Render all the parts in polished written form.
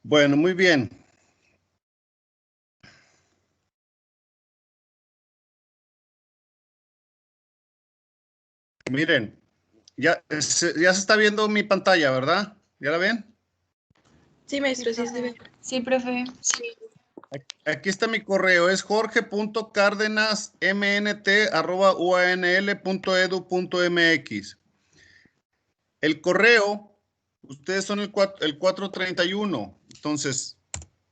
Bueno, muy bien. Miren, ya se está viendo mi pantalla, ¿verdad? ¿Ya la ven? Sí, maestro, sí, está bien. Sí, profe. Aquí está mi correo, es jorge.cardenasmnt@uanl.edu.mx. El correo, ustedes son el 431. Entonces,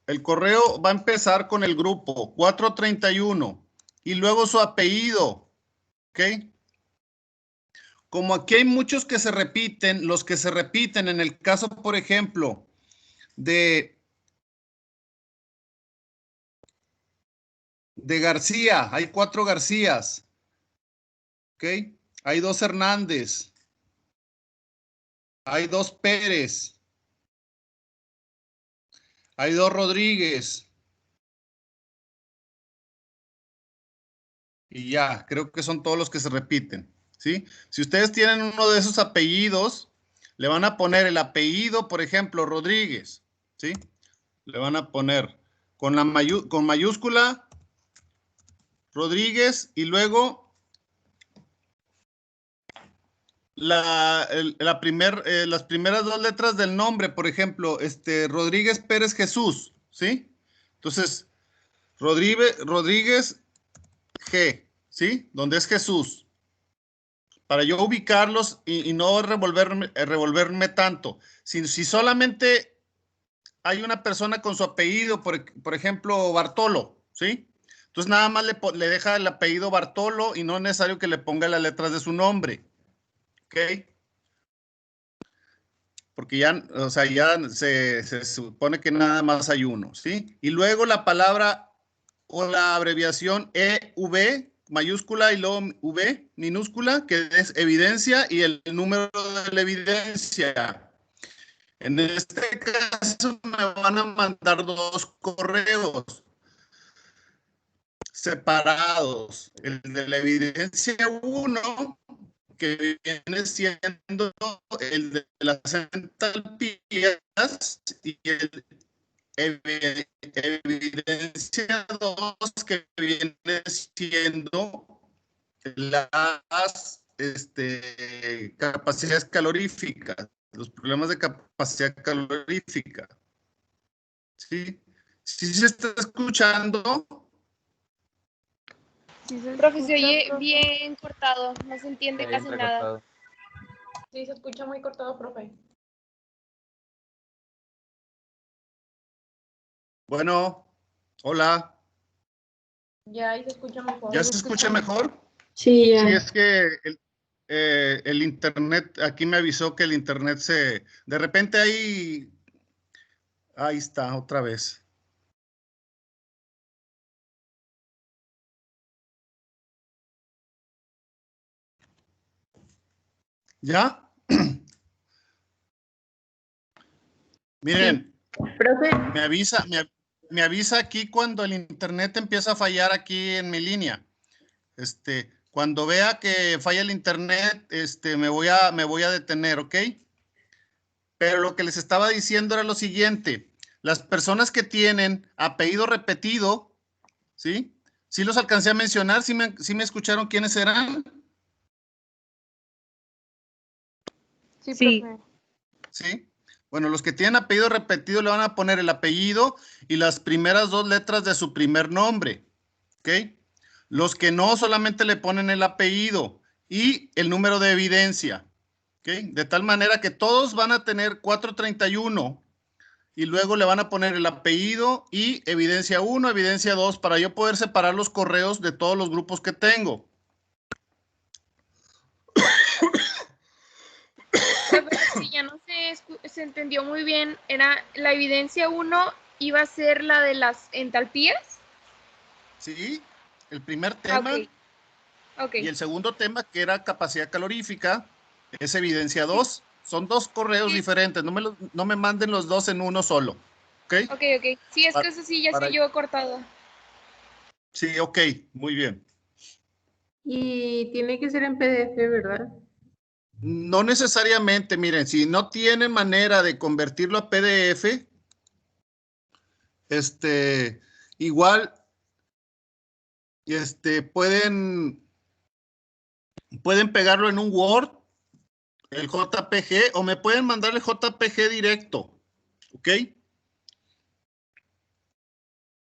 el correo va a empezar con el grupo 431 y luego su apellido, ¿ok? Como aquí hay muchos que se repiten, los que se repiten en el caso, por ejemplo, de García, hay 4 Garcías, ¿ok? Hay 2 Hernández, hay 2 Pérez, hay 2 Rodríguez. Y ya, creo que son todos los que se repiten, ¿sí? Si ustedes tienen uno de esos apellidos, le van a poner el apellido, por ejemplo, Rodríguez, ¿sí? Le van a poner con mayúscula Rodríguez y luego las primeras 2 letras del nombre, por ejemplo, Rodríguez Pérez Jesús, ¿sí? Entonces, Rodríguez G, ¿sí? Donde es Jesús. Para yo ubicarlos y no revolverme tanto. Si solamente hay una persona con su apellido, por ejemplo, Bartolo, ¿sí? Entonces nada más le deja el apellido Bartolo y no es necesario que le ponga las letras de su nombre, ¿ok? Porque ya, o sea, ya se supone que nada más hay uno, ¿sí? Y luego la palabra o la abreviación EV, mayúscula y luego V, minúscula, que es evidencia y el número de la evidencia. En este caso me van a mandar 2 correos separados. El de la evidencia 1, que viene siendo el de las entalpías, y el evidencia 2, que viene siendo las capacidades caloríficas, los problemas de capacidad calorífica. ¿Sí? ¿Sí se está escuchando? Profe, se oye bien cortado, no se entiende Está bien casi nada. recortado. Sí, se escucha muy cortado, profe. Bueno, hola. Ya ahí se escucha mejor. ¿Ya se escucha mejor? Sí, ya. Sí, es que el internet, aquí me avisó que el internet de repente ahí está, otra vez. ¿Ya? Miren, Profe, me avisa aquí cuando el internet empieza a fallar aquí en mi línea. Cuando vea que falla el internet, me voy a detener, ¿ok? Pero lo que les estaba diciendo era lo siguiente. Las personas que tienen apellido repetido, ¿sí? ¿Sí los alcancé a mencionar? ¿Sí me escucharon quiénes eran? Sí. ¿Sí? Bueno, los que tienen apellido repetido le van a poner el apellido y las primeras 2 letras de su primer nombre, ¿ok? Los que no solamente le ponen el apellido y el número de evidencia, ¿ok? De tal manera que todos van a tener 431 y luego le van a poner el apellido y evidencia 1, evidencia 2 para yo poder separar los correos de todos los grupos que tengo. Profe, si ya no se entendió muy bien, era la evidencia 1 iba a ser la de las entalpías. ¿Sí? El primer tema Okay. y el segundo tema, que era capacidad calorífica, es evidencia 2. Son 2 correos Sí. diferentes, no me manden los 2 en uno solo. ¿Ok? Ok. Sí, es que eso sí ya se oyó cortado. Sí, ok, muy bien. y tiene que ser en PDF, ¿verdad? No necesariamente, miren, si no tienen manera de convertirlo a PDF, igual, pueden pegarlo en un Word, el JPG, o me pueden mandar el JPG directo, ¿ok?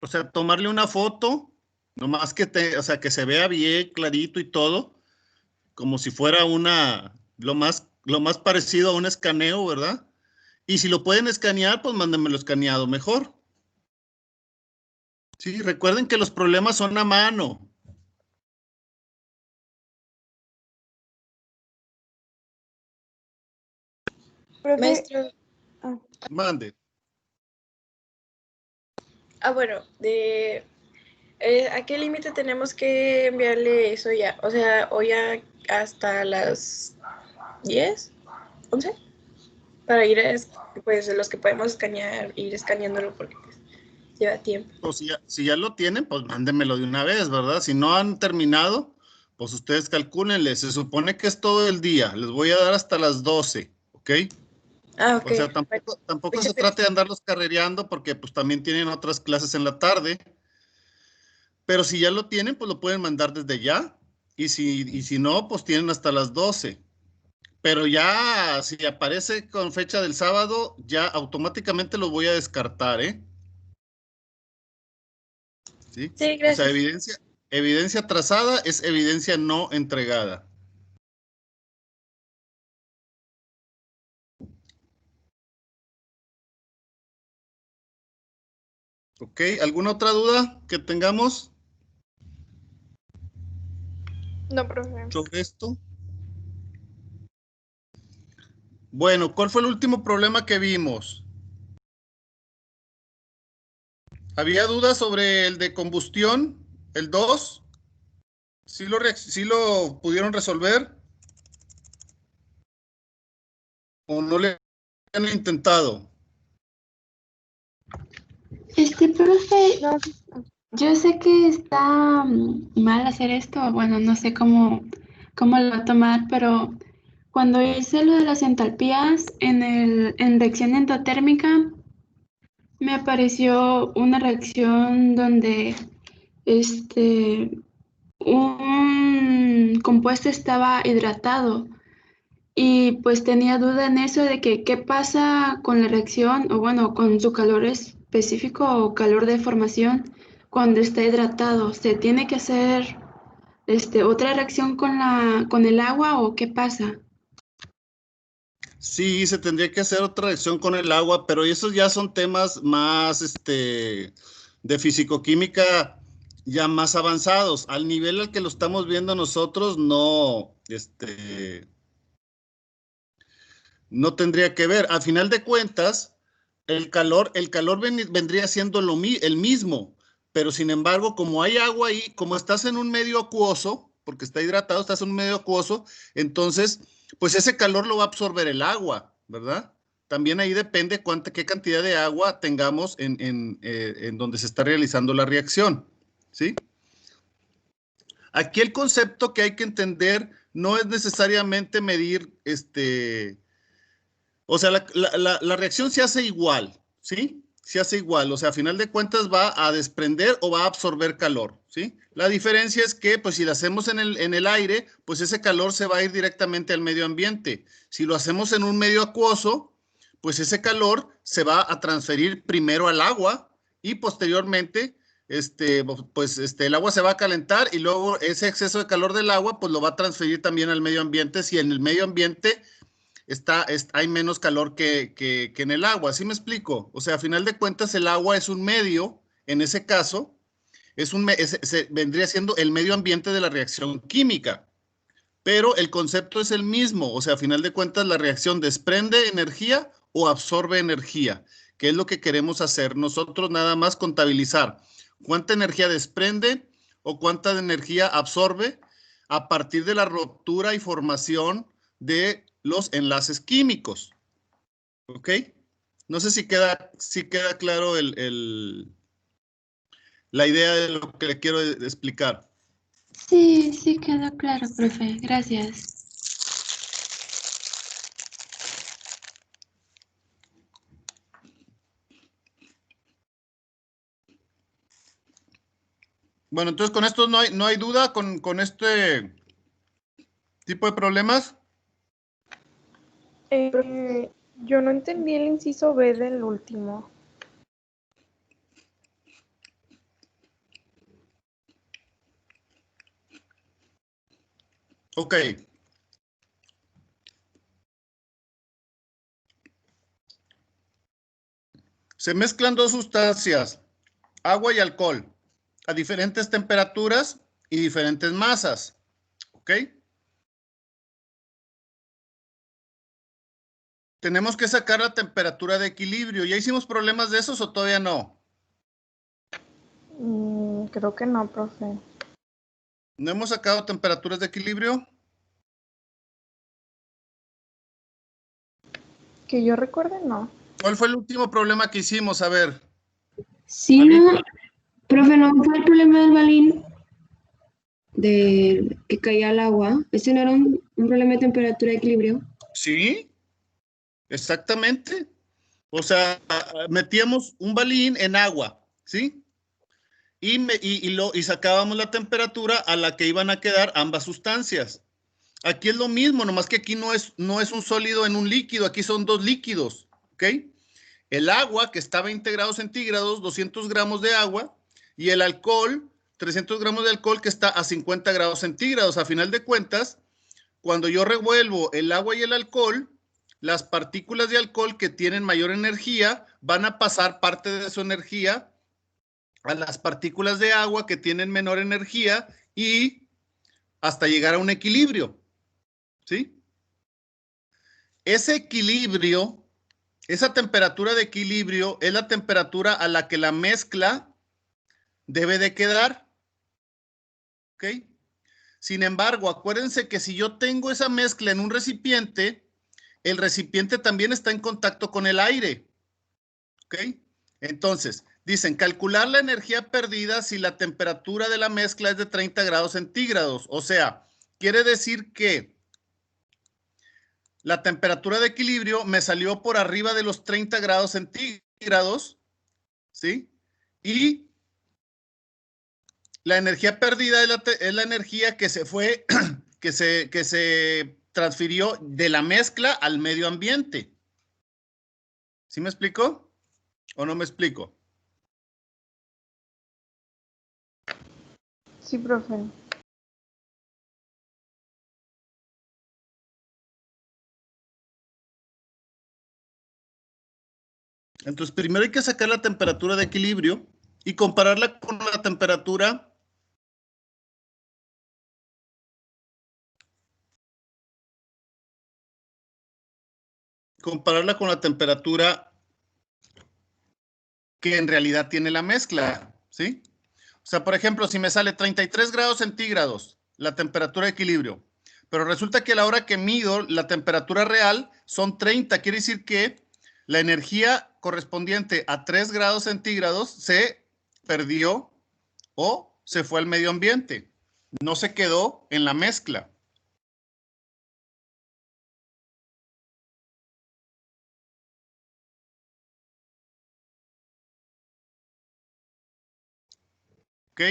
O sea, tomarle una foto, nomás o sea, que se vea bien, clarito y todo, como si fuera lo más parecido a un escaneo, ¿verdad? Y si lo pueden escanear, pues mándenmelo escaneado mejor. Sí, recuerden que los problemas son a mano. Maestro, Mande. bueno, ¿a qué límite tenemos que enviarle eso ya? O sea, o ya hasta las 10, 11, para ir pues los que podemos escanear, ir escaneándolo porque pues, lleva tiempo. O si ya lo tienen, pues mándenmelo de una vez, ¿verdad? Si no han terminado, pues ustedes calcúlenle. Se supone que es todo el día. Les voy a dar hasta las 12, ¿ok? Ok. O sea, Bueno, tampoco se muchas gracias. trate de andarlos carrereando porque pues también tienen otras clases en la tarde. Pero si ya lo tienen, pues lo pueden mandar desde ya. Y si no, pues tienen hasta las 12. Pero ya, si aparece con fecha del sábado, ya automáticamente lo voy a descartar, ¿eh? ¿Sí? Sí, O sea, gracias. evidencia trazada es evidencia no entregada. ¿Ok? ¿Alguna otra duda que tengamos No, profe. sobre esto? Bueno, ¿cuál fue el último problema que vimos? ¿Había dudas sobre el de combustión, el 2? ¿Sí lo pudieron resolver o no le han intentado? Profe, yo sé que está mal hacer esto, bueno, no sé cómo lo va a tomar, pero cuando hice lo de las entalpías en reacción endotérmica, me apareció una reacción donde este, un compuesto estaba hidratado y pues tenía duda en eso de que qué pasa con la reacción o bueno, con su calor específico o calor de formación cuando está hidratado. ¿Se tiene que hacer otra reacción con el agua o qué pasa? Sí, se tendría que hacer otra reacción con el agua, pero esos ya son temas más, de fisicoquímica ya más avanzados. Al nivel al que lo estamos viendo nosotros, no, no tendría que ver. A final de cuentas, el calor vendría siendo el mismo, pero sin embargo, como hay agua ahí, como estás en un medio acuoso, porque está hidratado, estás en un medio acuoso, entonces, pues ese calor lo va a absorber el agua, ¿verdad? También ahí depende qué cantidad de agua tengamos en donde se está realizando la reacción, ¿sí? Aquí el concepto que hay que entender no es necesariamente medir o sea, la reacción se hace igual, ¿sí? Se hace igual, o sea, a final de cuentas va a desprender o va a absorber calor, ¿sí? La diferencia es que, pues si lo hacemos en el aire, pues ese calor se va a ir directamente al medio ambiente. Si lo hacemos en un medio acuoso, pues ese calor se va a transferir primero al agua y posteriormente, el agua se va a calentar y luego ese exceso de calor del agua, pues lo va a transferir también al medio ambiente si en el medio ambiente hay menos calor que en el agua. ¿Sí me explico? O sea, a final de cuentas, el agua es un medio, en ese caso, vendría siendo el medio ambiente de la reacción química, pero el concepto es el mismo. O sea, a final de cuentas, la reacción desprende energía o absorbe energía, que es lo que queremos hacer. Nosotros nada más contabilizar cuánta energía desprende o cuánta energía absorbe a partir de la ruptura y formación de los enlaces químicos. ¿Ok? No sé si queda claro la idea de lo que le quiero explicar. Sí, sí quedó claro, profe. Gracias. Bueno, entonces con esto no hay duda con este tipo de problemas. Yo no entendí el inciso B del último. Ok. Se mezclan dos sustancias, agua y alcohol, a diferentes temperaturas y diferentes masas. ¿Ok? Tenemos que sacar la temperatura de equilibrio. ¿Ya hicimos problemas de esos o todavía no? Creo que no, profe. ¿No hemos sacado temperaturas de equilibrio? Que yo recuerde, no. ¿Cuál fue el último problema que hicimos? A ver. Sí, no, profe, no fue el problema del balín de que caía al agua. Ese no era un problema de temperatura de equilibrio. Sí, exactamente. O sea, metíamos un balín en agua, ¿sí? Y sacábamos la temperatura a la que iban a quedar ambas sustancias. Aquí es lo mismo, nomás que aquí no es un sólido en un líquido, aquí son dos líquidos, ¿ok? El agua, que está a 20 grados centígrados, 200 gramos de agua, y el alcohol, 300 gramos de alcohol, que está a 50 grados centígrados. A final de cuentas, cuando yo revuelvo el agua y el alcohol, las partículas de alcohol que tienen mayor energía van a pasar parte de su energía a las partículas de agua que tienen menor energía y hasta llegar a un equilibrio, ¿sí? Ese equilibrio, esa temperatura de equilibrio es la temperatura a la que la mezcla debe de quedar, ¿ok? Sin embargo, acuérdense que si yo tengo esa mezcla en un recipiente, el recipiente también está en contacto con el aire, ¿ok? Entonces, dicen, calcular la energía perdida si la temperatura de la mezcla es de 30 grados centígrados. O sea, quiere decir que la temperatura de equilibrio me salió por arriba de los 30 grados centígrados, ¿sí? Y la energía perdida es la energía que se fue, que se transfirió de la mezcla al medio ambiente. ¿Sí me explico? ¿O no me explico? Sí, profe. Entonces, primero hay que sacar la temperatura de equilibrio y compararla con la temperatura que en realidad tiene la mezcla, ¿sí? O sea, por ejemplo, si me sale 33 grados centígrados la temperatura de equilibrio, pero resulta que a la hora que mido la temperatura real son 30, quiere decir que la energía correspondiente a 3 grados centígrados se perdió o se fue al medio ambiente, no se quedó en la mezcla. ¿Ok?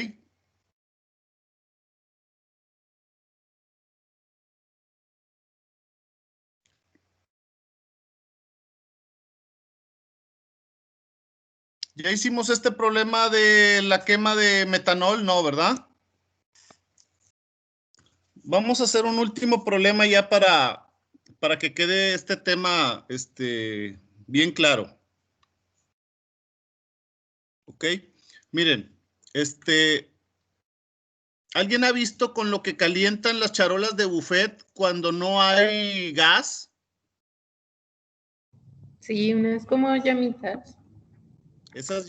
Ya hicimos este problema de la quema de metanol, ¿no, verdad? Vamos a hacer un último problema ya para que quede este tema bien claro. ¿Ok? Miren, ¿alguien ha visto con lo que calientan las charolas de buffet cuando no hay gas? Sí, unas como llamitas. Esas,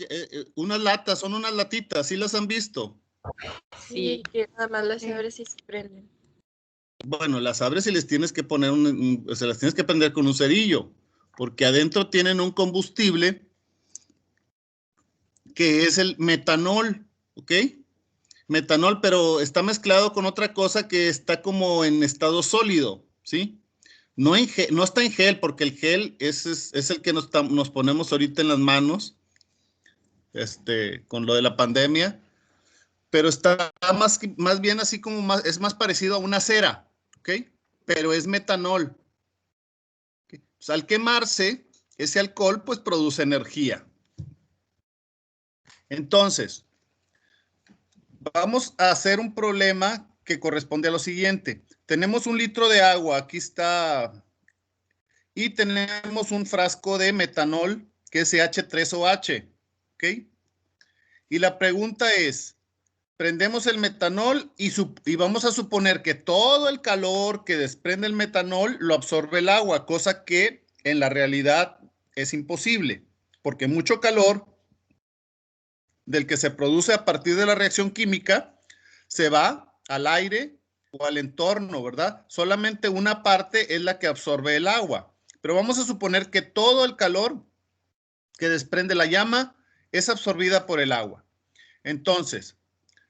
unas latas, son unas latitas, ¿sí las han visto? Sí, que nada más las abres y se prenden. Bueno, las abres y les tienes que poner se las tienes que prender con un cerillo, porque adentro tienen un combustible que es el metanol, ¿ok? Metanol, pero está mezclado con otra cosa que está como en estado sólido, ¿sí? No, no está en gel, porque el gel es el que nos ponemos ahorita en las manos, con lo de la pandemia, pero está más bien así como es más parecido a una cera, ¿ok? Pero es metanol. ¿Okay? Pues al quemarse, ese alcohol pues produce energía. Entonces, vamos a hacer un problema que corresponde a lo siguiente. Tenemos 1 litro de agua, aquí está, y tenemos un frasco de metanol que es CH3OH, ¿ok? Y la pregunta es, prendemos el metanol y vamos a suponer que todo el calor que desprende el metanol lo absorbe el agua, cosa que en la realidad es imposible, porque mucho calor del que se produce a partir de la reacción química se va al aire o al entorno, ¿verdad? Solamente una parte es la que absorbe el agua. Pero vamos a suponer que todo el calor que desprende la llama es absorbida por el agua. Entonces,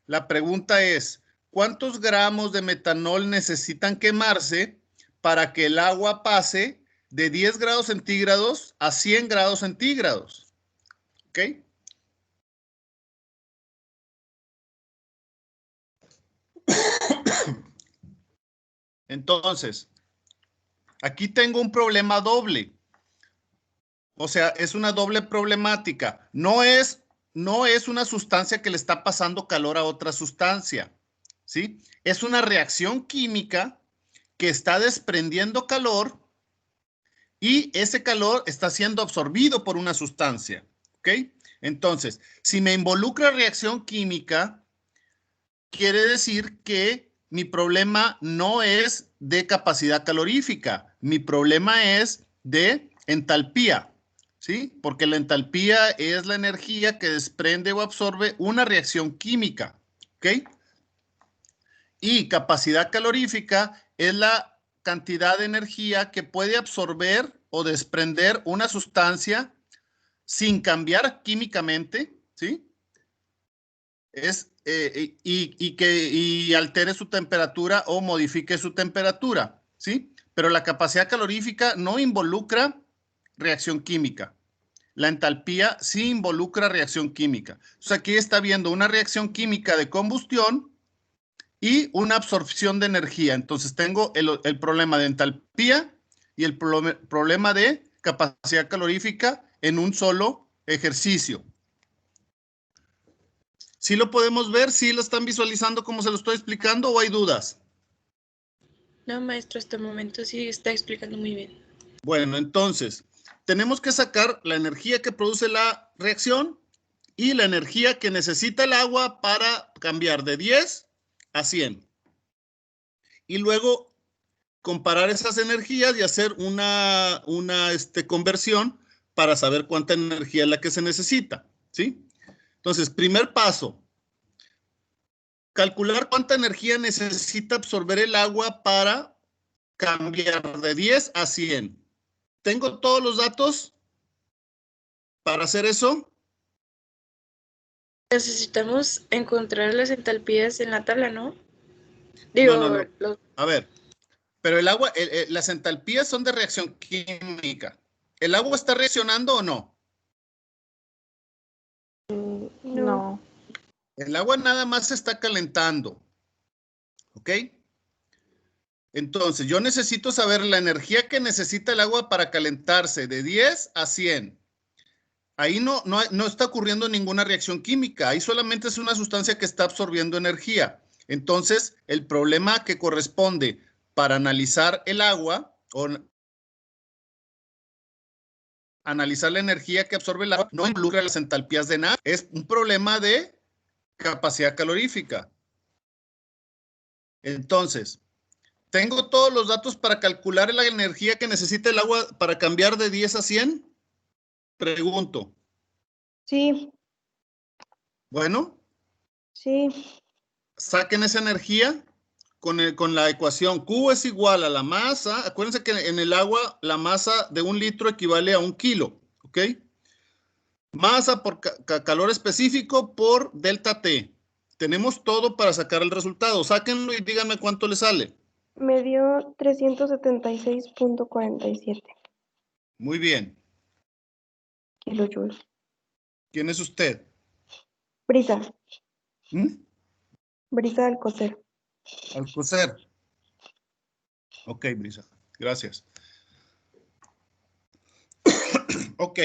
la pregunta es, ¿cuántos gramos de metanol necesitan quemarse para que el agua pase de 10 grados centígrados a 100 grados centígrados? ¿Ok? Entonces, aquí tengo un problema doble. O sea, es una doble problemática. No es una sustancia que le está pasando calor a otra sustancia, ¿sí? Es una reacción química que está desprendiendo calor y ese calor está siendo absorbido por una sustancia, ¿ok? Entonces, si me involucra reacción química, quiere decir que mi problema no es de capacidad calorífica, mi problema es de entalpía, ¿sí? Porque la entalpía es la energía que desprende o absorbe una reacción química, ¿ok? Y capacidad calorífica es la cantidad de energía que puede absorber o desprender una sustancia sin cambiar químicamente, ¿sí? Y altere su temperatura o modifique su temperatura, ¿sí? Pero la capacidad calorífica no involucra reacción química. La entalpía sí involucra reacción química. O sea, aquí está viendo una reacción química de combustión y una absorción de energía. Entonces tengo el problema de entalpía y el problema de capacidad calorífica en un solo ejercicio. ¿Sí lo podemos ver? ¿Sí lo están visualizando como se lo estoy explicando o hay dudas? No, maestro, hasta el momento sí está explicando muy bien. Bueno, entonces, tenemos que sacar la energía que produce la reacción y la energía que necesita el agua para cambiar de 10 a 100. Y luego comparar esas energías y hacer una conversión para saber cuánta energía es la que se necesita, ¿sí? Entonces, primer paso, calcular cuánta energía necesita absorber el agua para cambiar de 10 a 100. ¿Tengo todos los datos para hacer eso? Necesitamos encontrar las entalpías en la tabla, ¿no? No. A ver, pero el agua, las entalpías son de reacción química. ¿El agua está reaccionando o no? No. El agua nada más se está calentando. ¿Ok? Entonces, yo necesito saber la energía que necesita el agua para calentarse de 10 a 100. Ahí no está ocurriendo ninguna reacción química. Ahí solamente es una sustancia que está absorbiendo energía. Entonces, el problema que corresponde para analizar el agua o analizar la energía que absorbe el agua no involucra las entalpías de nada. Es un problema de capacidad calorífica. Entonces, ¿tengo todos los datos para calcular la energía que necesita el agua para cambiar de 10 a 100? Pregunto. Sí, Bueno, sí. saquen esa energía con la ecuación. Q es igual a la masa. Acuérdense que en el agua la masa de 1 litro equivale a 1 kilo. ¿Ok? Masa por calor específico por delta T. Tenemos todo para sacar el resultado. Sáquenlo y díganme cuánto le sale. Me dio 376.47 Muy bien. kilojoules. ¿Quién es usted? Brisa, ¿Mm? Brisa Alcocer. Alcocer. Ok, Brisa. Gracias. Ok.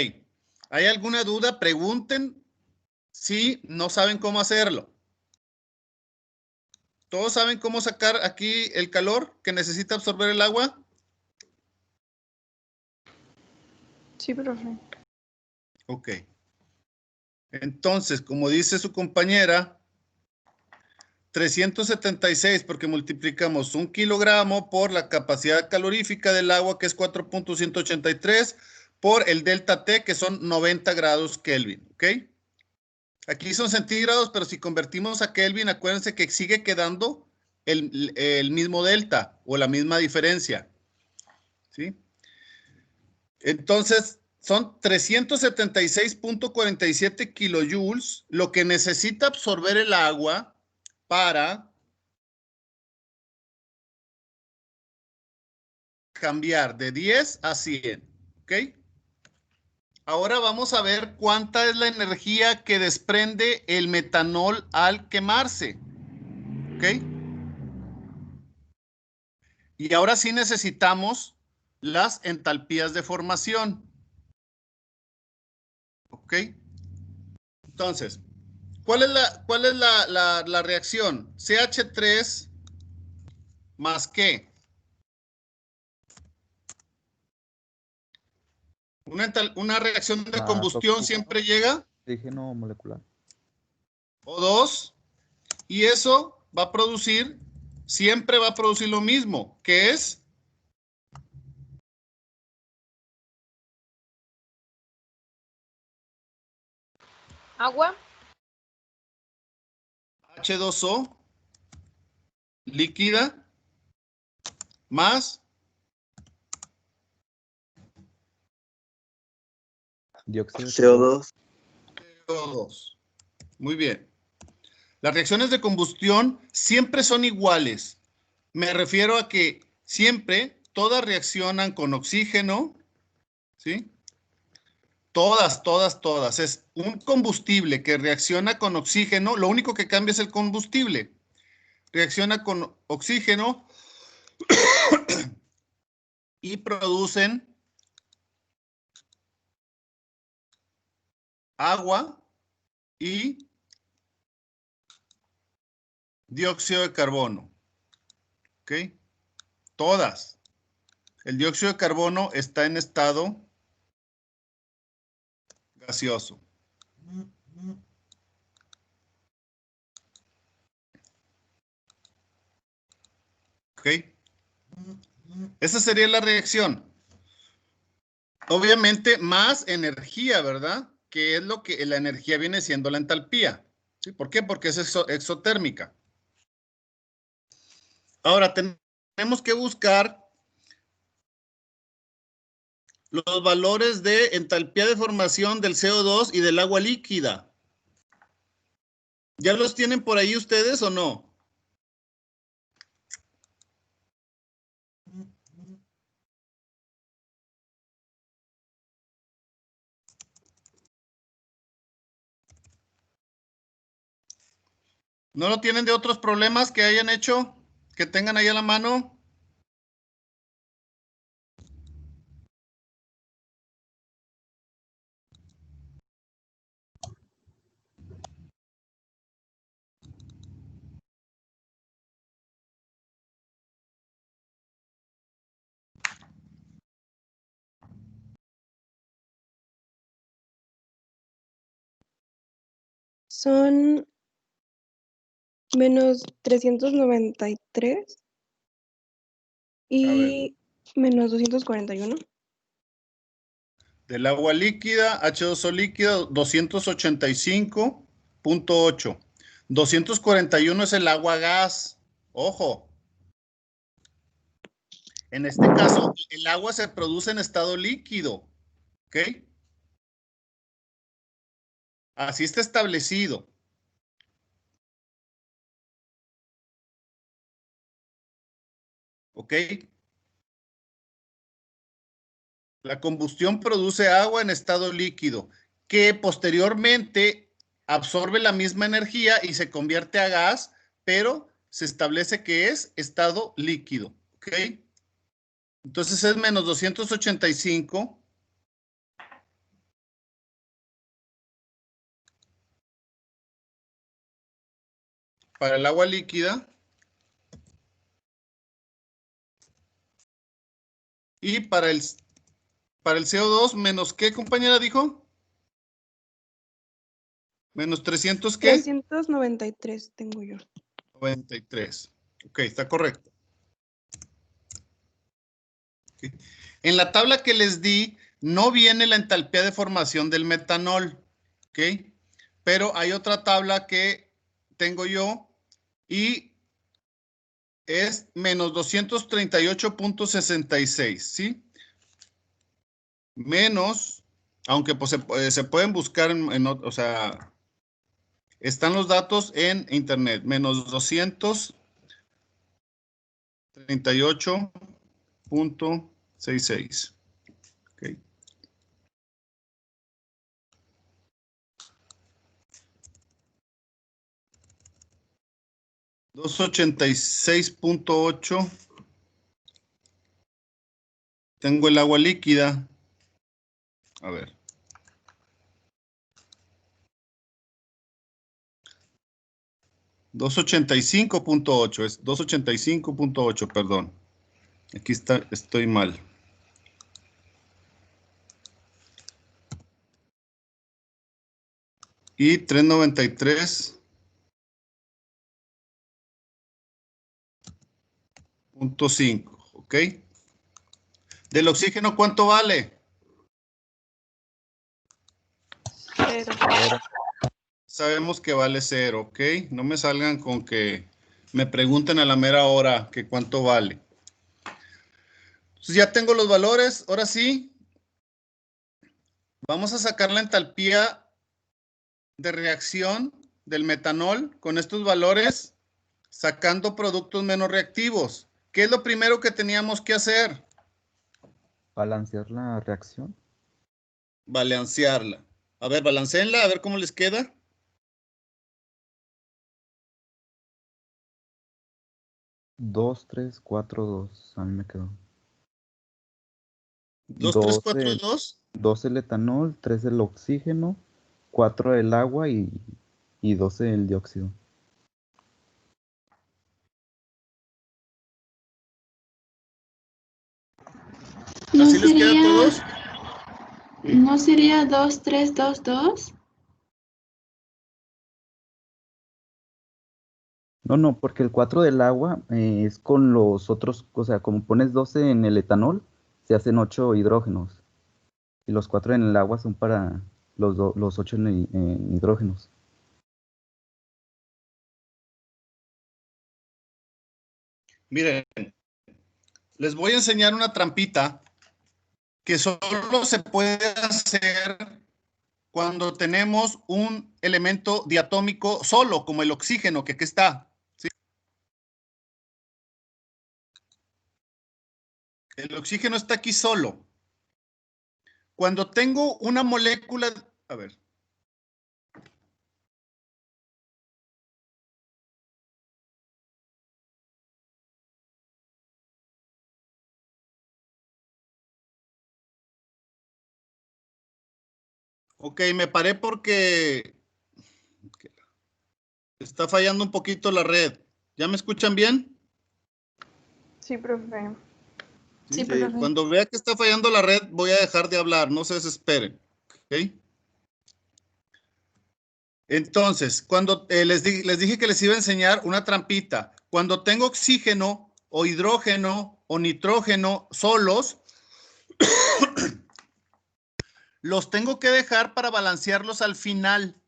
¿Hay alguna duda? Pregunten si no saben cómo hacerlo. ¿Todos saben cómo sacar aquí el calor que necesita absorber el agua? Sí, profe. Ok. Entonces, como dice su compañera, 376 porque multiplicamos 1 kilogramo por la capacidad calorífica del agua, que es 4.183, por el delta T, que son 90 grados Kelvin. ¿Ok? Aquí son centígrados, pero si convertimos a Kelvin, acuérdense que sigue quedando el mismo delta o la misma diferencia. ¿Sí? Entonces, son 376.47 kilojoules lo que necesita absorber el agua para cambiar de 10 a 100. ¿Ok? Ahora vamos a ver cuánta es la energía que desprende el metanol al quemarse. ¿Ok? Y ahora sí necesitamos las entalpías de formación. ¿Ok? Entonces, ¿cuál es la reacción? CH3 más qué? Una reacción de Más combustión siempre llega oxígeno molecular. O2 y eso va a producir, siempre va a producir lo mismo, que es Agua. H2O líquida más Dióxido de carbono. CO2. CO2. Muy bien. Las reacciones de combustión siempre son iguales. Me refiero a que siempre todas reaccionan con oxígeno, ¿sí? Todas. Es un combustible que reacciona con oxígeno, lo único que cambia es el combustible. Reacciona con oxígeno y producen agua y dióxido de carbono. ¿Ok? Todas. El dióxido de carbono está en estado gaseoso. ¿Ok? Esa sería la reacción. Obviamente más energía, ¿verdad? Que es lo que la energía viene siendo la entalpía. ¿Sí? ¿Por qué? Porque es exotérmica. Ahora tenemos que buscar los valores de entalpía de formación del CO2 y del agua líquida. ¿Ya los tienen por ahí ustedes o no? ¿No lo tienen de otros problemas que hayan hecho? Que tengan ahí a la mano. Son menos 393 y menos 241. Del agua líquida, H2O líquido, 285.8. 241 es el agua gas. Ojo. En este caso, el agua se produce en estado líquido. ¿Ok? Así está establecido. ¿Ok? La combustión produce agua en estado líquido, que posteriormente absorbe la misma energía y se convierte a gas, pero se establece que es estado líquido, ¿ok? Entonces es menos 285 para el agua líquida y para el CO2 menos ¿qué, compañera, dijo? Menos 300 ¿qué? 393 tengo yo. 93. Ok, está correcto. Okay. En la tabla que les di, no viene la entalpía de formación del metanol. ¿Ok? Pero hay otra tabla que tengo yo y es menos 238.66, ¿sí? Menos, aunque pues se pueden buscar o sea, están los datos en internet, menos 238.66. Okay. $286.8. Tengo el agua líquida. A ver. $285.8. Es 285.8, perdón. Aquí está, estoy mal. Y 393.5, ¿ok? Del oxígeno, ¿cuánto vale? 0. Sabemos que vale 0, ¿ok? No me salgan con que me pregunten a la mera hora que cuánto vale. Entonces ya tengo los valores, ahora sí. Vamos a sacar la entalpía de reacción del metanol con estos valores, sacando productos menos reactivos. ¿Qué es lo primero que teníamos que hacer? Balancear la reacción. Balancearla. A ver, balanceenla, a ver cómo les queda. 2, 3, 4, 2. A mí me quedó. 2, 3, 4, 2. 2 el etanol, 3 el oxígeno, 4 el agua y 12 el dióxido. ¿No ¿Así les queda a sería, todos? no sería 2, 3, 2, 2? No, porque el 4 del agua es con los otros, o sea, como pones 12 en el etanol, se hacen 8 hidrógenos. Y los 4 en el agua son para los 8 en hidrógenos. Miren, les voy a enseñar una trampita que solo se puede hacer cuando tenemos un elemento diatómico solo, como el oxígeno, que aquí está. ¿Sí? El oxígeno está aquí solo. Cuando tengo una molécula, a ver. Ok, me paré porque está fallando un poquito la red. ¿Ya me escuchan bien? Sí, profe. Sí, Sí. profe. Cuando vea que está fallando la red, voy a dejar de hablar. No se desesperen. ¿Ok? Entonces, cuando les dije que les iba a enseñar una trampita. Cuando tengo oxígeno o hidrógeno o nitrógeno solos, los tengo que dejar para balancearlos al final.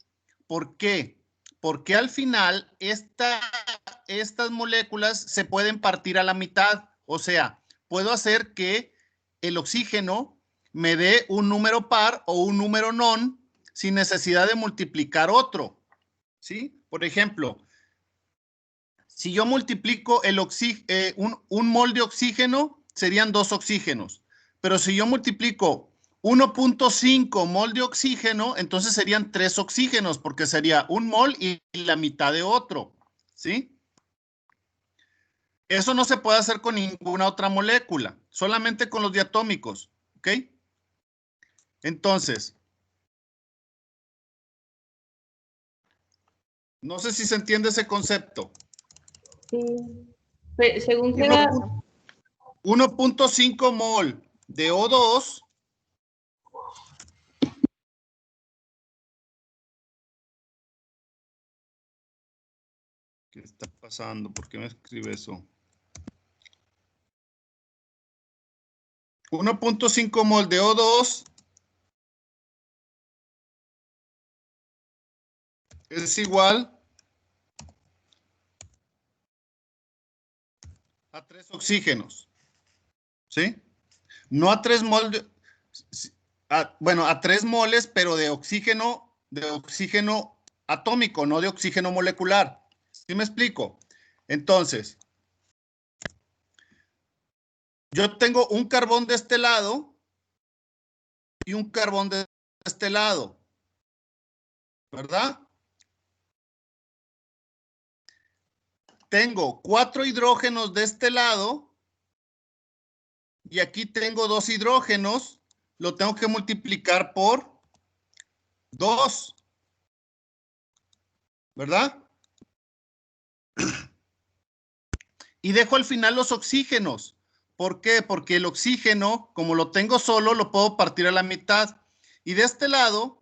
¿Por qué? Porque al final estas moléculas se pueden partir a la mitad. O sea, puedo hacer que el oxígeno me dé un número par o un número non sin necesidad de multiplicar otro. ¿Sí? Por ejemplo, si yo multiplico un mol de oxígeno, serían 2 oxígenos. Pero si yo multiplico 1.5 mol de oxígeno, entonces serían 3 oxígenos, porque sería un mol y la mitad de otro. ¿Sí? Eso no se puede hacer con ninguna otra molécula, solamente con los diatómicos, ¿ok? Entonces, no sé si se entiende ese concepto. Sí. Según Sí, que era 1.5 mol de O2 ¿qué está pasando? ¿Por qué me escribe eso? 1.5 mol de O2 es igual a 3 oxígenos, ¿sí? No a 3 mol de, bueno, a 3 moles, pero de oxígeno atómico, no de oxígeno molecular. ¿Sí me explico? Entonces, yo tengo un carbón de este lado y un carbón de este lado, ¿verdad? Tengo 4 hidrógenos de este lado y aquí tengo 2 hidrógenos, lo tengo que multiplicar por 2, ¿verdad? Y dejo al final los oxígenos. ¿Por qué? Porque el oxígeno, como lo tengo solo, lo puedo partir a la mitad. Y de este lado,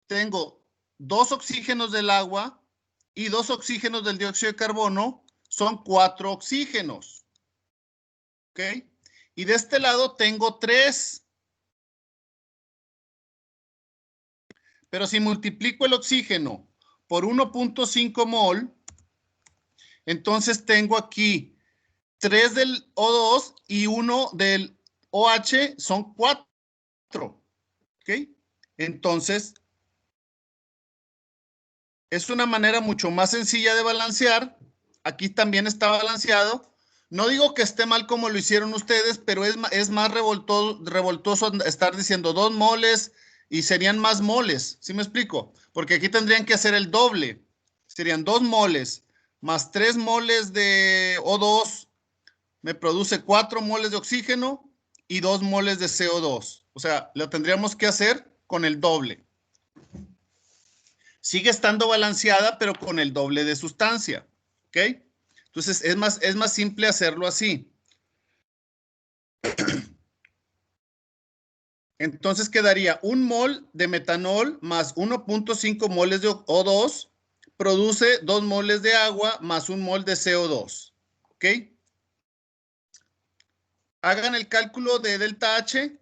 tengo 2 oxígenos del agua y 2 oxígenos del dióxido de carbono. Son 4 oxígenos. ¿Ok? Y de este lado tengo 3. Pero si multiplico el oxígeno por 1.5 mol, entonces tengo aquí 3 del O2 y 1 del OH, son 4. ¿Ok? Entonces, es una manera mucho más sencilla de balancear. Aquí también está balanceado. No digo que esté mal como lo hicieron ustedes, pero es más revoltoso estar diciendo 2 moles y serían más moles. ¿Sí me explico? Porque aquí tendrían que hacer el doble. Serían 2 moles más 3 moles de O2 me produce 4 moles de oxígeno y 2 moles de CO2. O sea, lo tendríamos que hacer con el doble. Sigue estando balanceada, pero con el doble de sustancia. ¿Ok? Entonces, es más simple hacerlo así. Entonces, quedaría 1 mol de metanol más 1.5 moles de O2 produce 2 moles de agua más 1 mol de CO2. ¿Ok? Hagan el cálculo de delta H.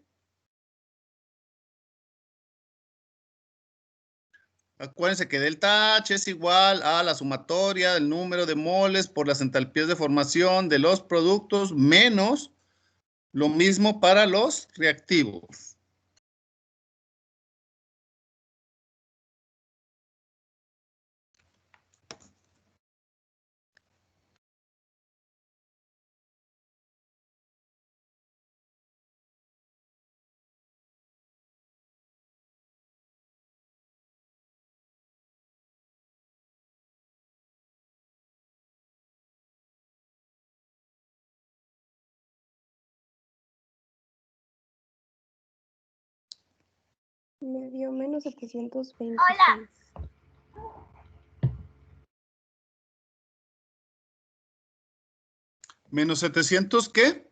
Acuérdense que delta H es igual a la sumatoria del número de moles por las entalpías de formación de los productos menos lo mismo para los reactivos. Me dio menos 726. Hola. ¿Menos 700 qué?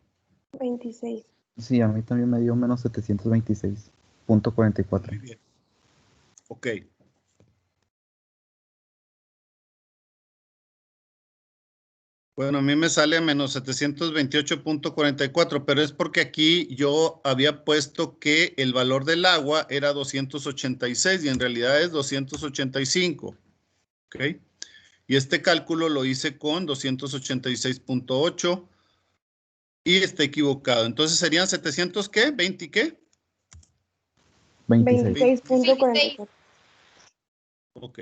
26. Sí, a mí también me dio menos 726.44. Muy bien. Ok. Bueno, a mí me sale menos 728.44, pero es porque aquí yo había puesto que el valor del agua era 286 y en realidad es 285. ¿Ok? Y este cálculo lo hice con 286.8 y está equivocado. Entonces serían 700 ¿qué? ¿20 qué? 26. 26.44. Ok.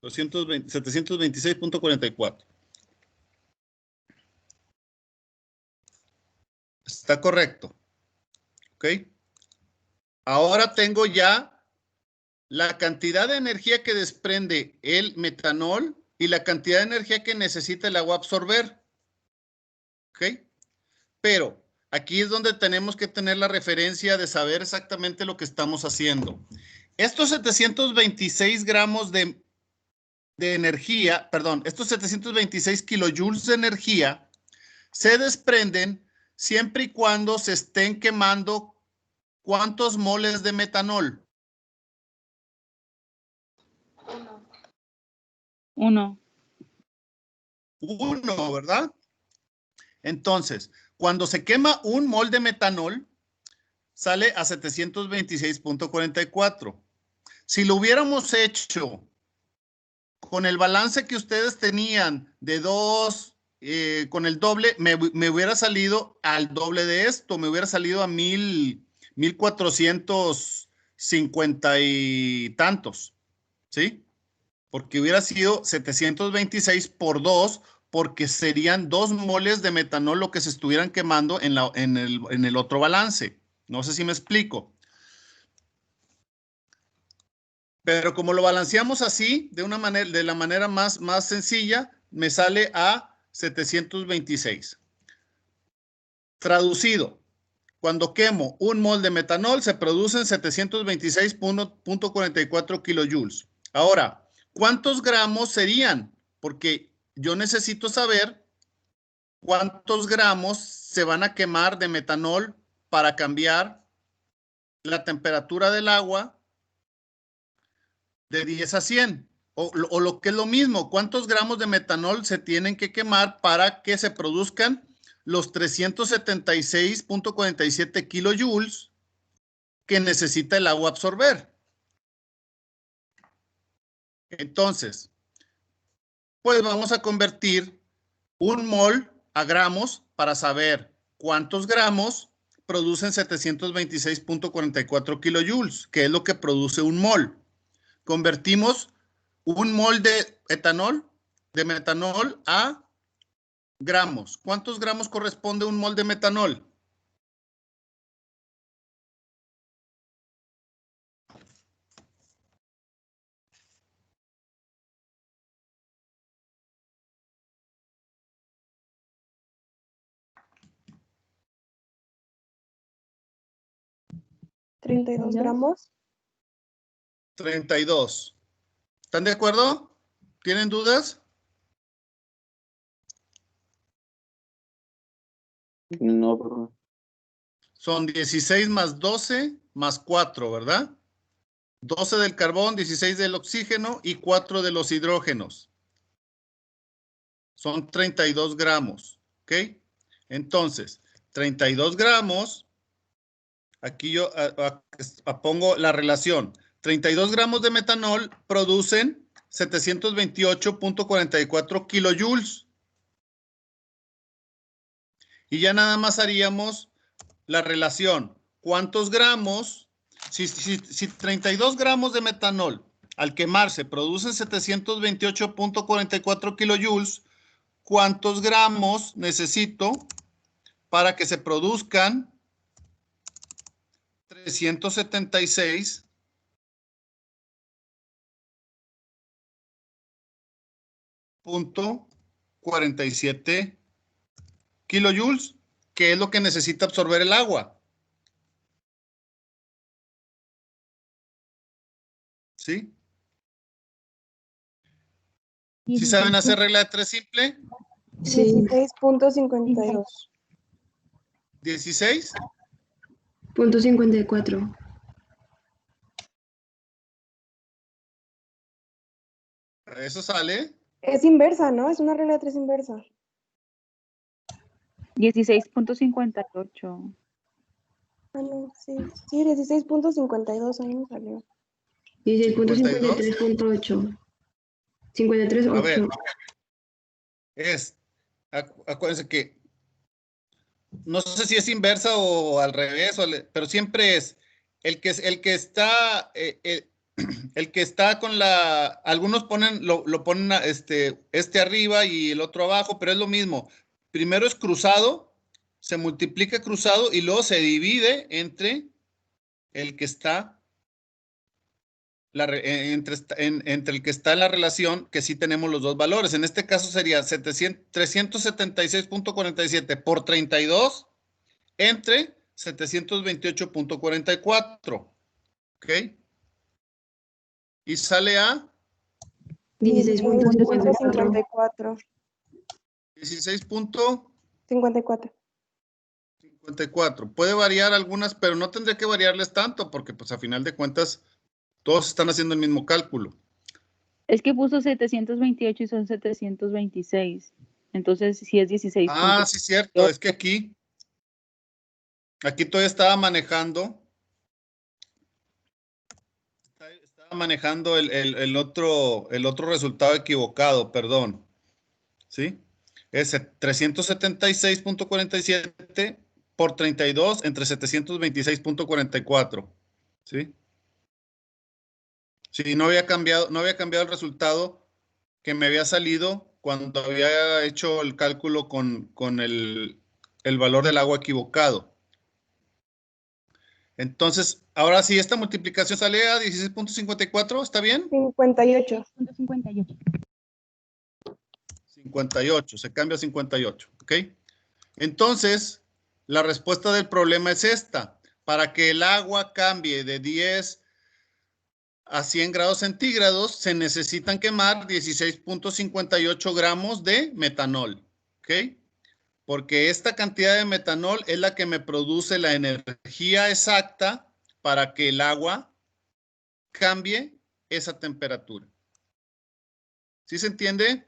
726.44. Está correcto. ¿Ok? Ahora tengo ya la cantidad de energía que desprende el metanol y la cantidad de energía que necesita el agua absorber. ¿Ok? Pero aquí es donde tenemos que tener la referencia de saber exactamente lo que estamos haciendo. Estos 726 gramos de energía, perdón, estos 726 kilojoules de energía se desprenden siempre y cuando se estén quemando ¿cuántos moles de metanol? 1. 1, ¿verdad? Entonces, cuando se quema un mol de metanol, sale a 726.44. Si lo hubiéramos hecho con el balance que ustedes tenían de 2, con el doble, me hubiera salido al doble de esto, me hubiera salido a 1450 y tantos, ¿sí? Porque hubiera sido 726 por 2, porque serían 2 moles de metanol lo que se estuvieran quemando en el otro balance. No sé si me explico. Pero como lo balanceamos así, de la manera más sencilla, me sale a 726. Traducido, cuando quemo un mol de metanol, se producen 726.44 kilojoules. Ahora, ¿cuántos gramos serían? Porque yo necesito saber cuántos gramos se van a quemar de metanol para cambiar la temperatura del agua de 10 a 100. O lo que es lo mismo, ¿cuántos gramos de metanol se tienen que quemar para que se produzcan los 376.47 kilojoules que necesita el agua absorber? Entonces, pues vamos a convertir un mol a gramos para saber cuántos gramos producen 726.44 kilojoules, que es lo que produce un mol. Convertimos un mol de metanol a gramos. ¿Cuántos gramos corresponde un mol de metanol? ¿32 gramos? 32. ¿Están de acuerdo? ¿Tienen dudas? No, perdón. Son 16 más 12 más 4, ¿verdad? 12 del carbón, 16 del oxígeno y 4 de los hidrógenos. Son 32 gramos, ¿ok? Entonces, 32 gramos, aquí yo pongo la relación. 32 gramos de metanol producen 728.44 kilojoules. Y ya nada más haríamos la relación. ¿Cuántos gramos? Si 32 gramos de metanol al quemarse producen 728.44 kilojoules, ¿cuántos gramos necesito para que se produzcan 376.47 kilojoules, que es lo que necesita absorber el agua? ¿Sí? ¿Sí saben hacer regla de 3 simple? Sí. 16.52. 16. Punto 54. Eso sale. Es inversa, ¿no? Es una regla de 3 inversa. 16.58. Ah, no, sí. Sí, 16.52, a mí me salió. 16.53.8. 53.8. A ver, acuérdense que no sé si es inversa o al revés, pero siempre es el que está el que está con algunos lo ponen este arriba y el otro abajo, pero es lo mismo. Primero es cruzado, se multiplica cruzado y luego se divide entre el que está entre el que está en la relación, que sí tenemos los dos valores. En este caso sería 376.47 por 32 entre 728.44. ¿Ok? Y sale a 16.54. 16.54. 54. Puede variar algunas, pero no tendría que variarles tanto porque pues a final de cuentas todos están haciendo el mismo cálculo. Es que puso 728 y son 726. Entonces, sí es 16. Ah, sí, cierto. Es que aquí todavía estaba manejando el otro resultado equivocado, perdón. ¿Sí? Es 376.47 por 32 entre 726.44. ¿Sí? Sí, no había cambiado el resultado que me había salido cuando había hecho el cálculo con el valor del agua equivocado. Entonces, ahora sí, esta multiplicación sale a 16.54, ¿está bien? 58. 58, se cambia a 58, ¿ok? Entonces, la respuesta del problema es esta. Para que el agua cambie de 10 a 100 grados centígrados, se necesitan quemar 16.58 gramos de metanol, ¿ok? Porque esta cantidad de metanol es la que me produce la energía exacta para que el agua cambie esa temperatura. ¿Sí se entiende?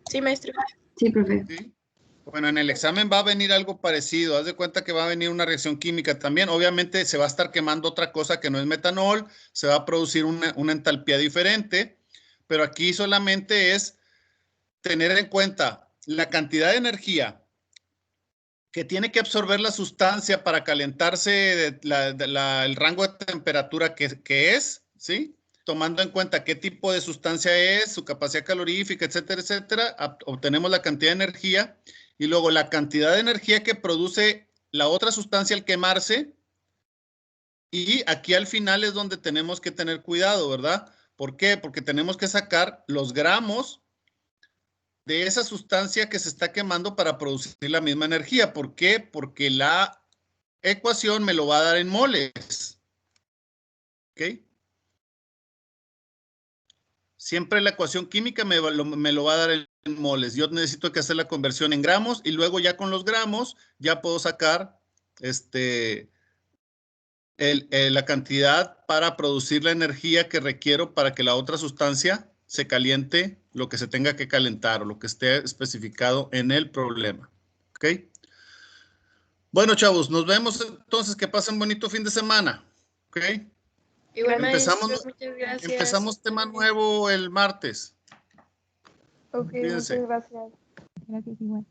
Sí, maestro. Sí, profe. ¿Sí? Bueno, en el examen va a venir algo parecido. Haz de cuenta que va a venir una reacción química también. Obviamente se va a estar quemando otra cosa que no es metanol, se va a producir una entalpía diferente, pero aquí solamente es tener en cuenta la cantidad de energía que tiene que absorber la sustancia para calentarse el rango de temperatura que es, ¿sí? Tomando en cuenta qué tipo de sustancia es, su capacidad calorífica, etcétera, etcétera, obtenemos la cantidad de energía y luego la cantidad de energía que produce la otra sustancia al quemarse. Y aquí al final es donde tenemos que tener cuidado, ¿verdad? ¿Por qué? Porque tenemos que sacar los gramos de esa sustancia que se está quemando para producir la misma energía. ¿Por qué? Porque la ecuación me lo va a dar en moles. ¿Ok? Siempre la ecuación química me lo va a dar en moles. Yo necesito que hacer la conversión en gramos y luego ya con los gramos ya puedo sacar la cantidad para producir la energía que requiero para que la otra sustancia se caliente lo que se tenga que calentar o lo que esté especificado en el problema. ¿Ok? Bueno, chavos, nos vemos entonces. Que pasen bonito fin de semana. ¿Ok? Igual, maestro, Empezamos, muchas gracias. empezamos tema nuevo el martes. Ok, Cuídense. muchas gracias. Gracias, igual.